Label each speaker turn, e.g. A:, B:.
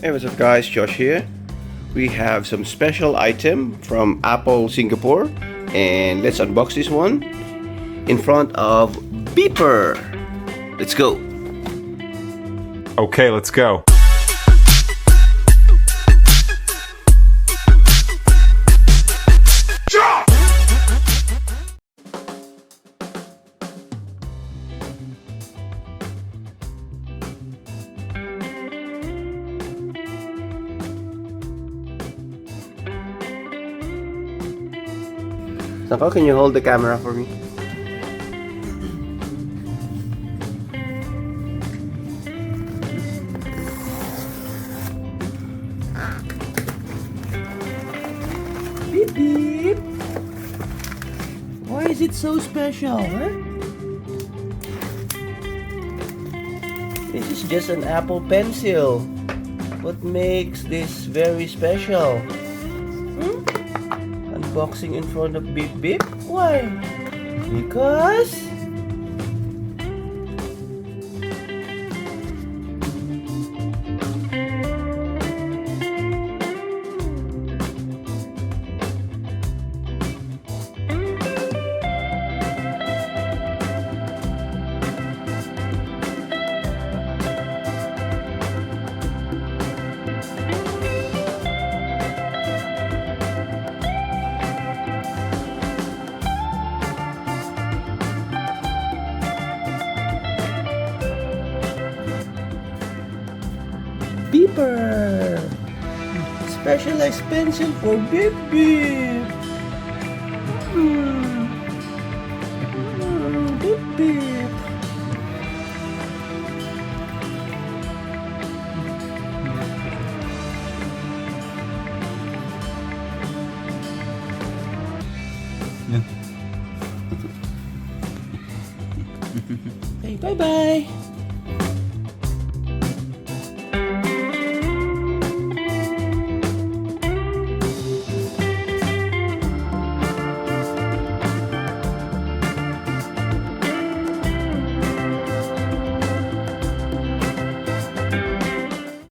A: Hey, what's up guys, Josh here. We have some special item from Apple Singapore, and let's unbox this one in front of Beeper. Let's go.
B: Okay, let's go.
A: Sako, can you hold the camera for me? Beep beep. Why is it so special, huh? This is just an Apple Pencil. What makes this very special? Unboxing in front of Beep Beep? Why? Because Beeper! Specialized pencil for Beep Beep! Beep Beep! Hey, bye-bye!